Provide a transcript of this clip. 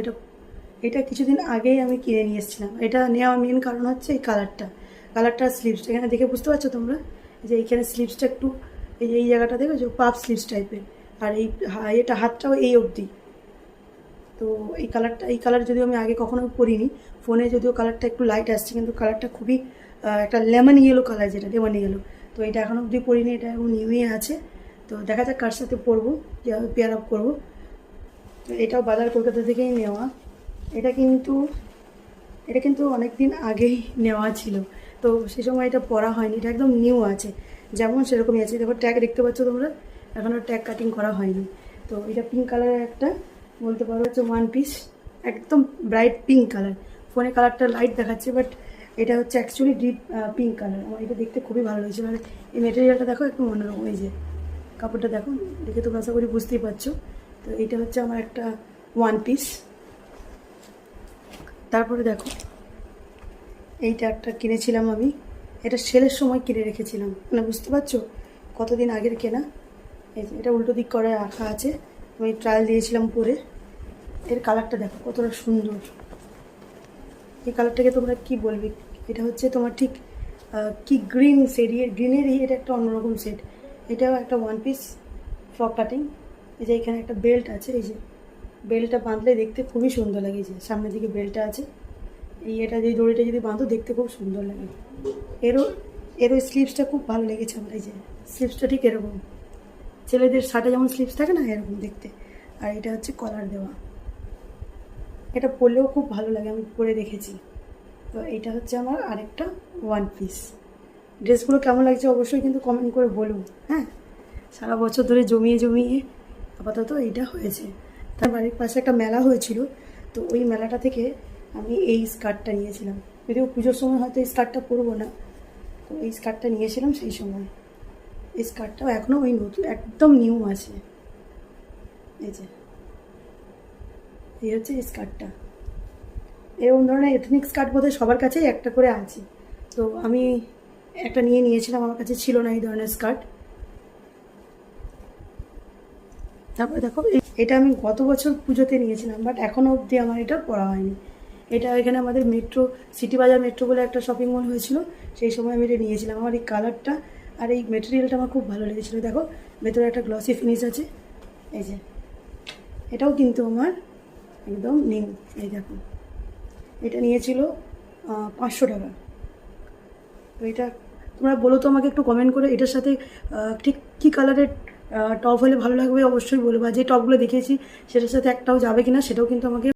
এটা এটা কিছুদিন আগেই আমি কিনে নিয়ে এসেছিলাম। এটা নেওয়ার মেন কারণ হচ্ছে এই কালারটা স্লিভসটা এখানে দেখে বুঝতে পারছো তোমরা যে এইখানে স্লিভসটা একটু এই জায়গাটা দেখেছো পাফ স্লিভস টাইপের, আর এটা হাতটাও এই অবধি। তো এই কালার যদিও আমি আগে কখনো পরিনি, ফোনে যদিও কালারটা একটু লাইট আসছে, কিন্তু কালারটা খুবই একটা লেমন ইয়েলো কালার, যেটা লেমন ইয়েলো। তো এটা এখনও অবধি পরিনি, এটা এখন নিউই আছে। তো দেখা যাক কার সাথে পরবো, যেভাবে পেয়ার আপ করবো। তো এটাও বাজার কলকাতা থেকেই নেওয়া। এটা কিন্তু অনেক দিন আগেই নেওয়া ছিল, তো সে সময় এটা পরা হয়নি। এটা একদম নিউ আছে, যেমন সেরকমই আছে। দেখো ট্যাগ দেখতে পাচ্ছ তোমরা, এখনও ট্যাগ কাটিং করা হয়নি। তো এটা পিঙ্ক কালারের একটা, বলতে পারো হচ্ছে ওয়ান পিস, একদম ব্রাইট পিঙ্ক কালার। ফোনে কালারটা লাইট দেখাচ্ছে, বাট এটা হচ্ছে অ্যাকচুয়ালি ডিপ পিঙ্ক কালার। আমার এটা দেখতে খুবই ভালো লাগছে। মানে এই মেটেরিয়ালটা দেখো একটু অন্যরকম, এই যে কাপড়টা দেখো, দেখে তোমরা আশা করি বুঝতেই পারছো। তো এইটা হচ্ছে আমার একটা ওয়ান পিস। তারপরে দেখো এইটা একটা কিনেছিলাম আমি, এটা সেলের সময় কিনে রেখেছিলাম, মানে বুঝতে পারছো কতদিন আগের কেনা। এই যে এটা উল্টো দিক করে রাখা আছে, আমি ট্রায়াল দিয়েছিলাম পরে। এর কালারটা দেখো কতটা সুন্দর। এই কালারটাকে তোমরা কি বলবে? এটা হচ্ছে তোমার ঠিক কি গ্রিন শেড, গ্রিনেরই এটা একটা অন্যরকম শেড। এটাও একটা ওয়ান পিস ফ্রক কাটিং। এই যে এখানে একটা বেল্ট আছে, এই যে বেল্টটা বাঁধলে দেখতে খুবই সুন্দর লাগে। এই যে সামনের দিকে বেল্টটা আছে, এটা যে দড়িটা যদি বাঁধো দেখতে খুব সুন্দর লাগে। এরও এরও স্লিভসটা খুব ভালো লেগেছে আমার। এই যে স্লিভসটা ঠিক এরকম, ছেলেদের শার্টে যেমন স্লিভস থাকে না, এরকম দেখতে। আর এটা হচ্ছে কলার দেওয়া, এটা পরলেও খুব ভালো লাগে, আমি পরে দেখেছি। তো এইটা হচ্ছে আমার আরেকটা ওয়ান পিস। ড্রেসগুলো কেমন লাগছে অবশ্যই কিন্তু কমেন্ট করে বলুন। হ্যাঁ, সারা বছর ধরে জমিয়ে আপাতত এইটা হয়েছে। তার বাড়ির পাশে একটা মেলা হয়েছিল, তো ওই মেলাটা থেকে আমি এই স্কার্টটা নিয়েছিলাম। যদিও পুজোর সময় হয়তো এই স্কার্টটা পরবো না, তো এই স্কার্টটা নিয়েছিলাম সেই সময়। এই স্কার্টটাও এখনও ওই নতুন, একদম নিউ আছে। এই যে এই হচ্ছে এই স্কার্টটা। এরকম ধরনের এথনিক স্কার্ট বোধহয় সবার কাছেই একটা করে আছে, তো আমি একটা নিয়েছিলাম, আমার কাছে ছিল না এই ধরনের স্কার্ট। তারপরে দেখো এটা আমি গত বছর পুজোতে নিয়েছিলাম, বাট এখনও অবধি আমার এটা পরা হয়নি। এটা এখানে আমাদের সিটি বাজার মেট্রো বলে একটা শপিং মল হয়েছিল, সেই সময় আমি এটা নিয়েছিলাম। আমার এই কালারটা আর এই মেটেরিয়ালটা আমার খুব ভালো লেগেছিলো। দেখো ভেতরে একটা গ্লসি ফিনিশ আছে। এই যে এটাও কিন্তু আমার একদম নিউ। এই দেখো এটা নিয়েছিল 500 টাকা। তো এটা তোমরা বলো তো আমাকে একটু কমেন্ট করে, এটার সাথে ঠিক কী কালারের টপ হলে ভালো লাগবে অবশ্যই বলবো। আর যে টপগুলো দেখিয়েছি সেটার সাথে একটাও যাবে কিনা সেটাও কিন্তু আমাকে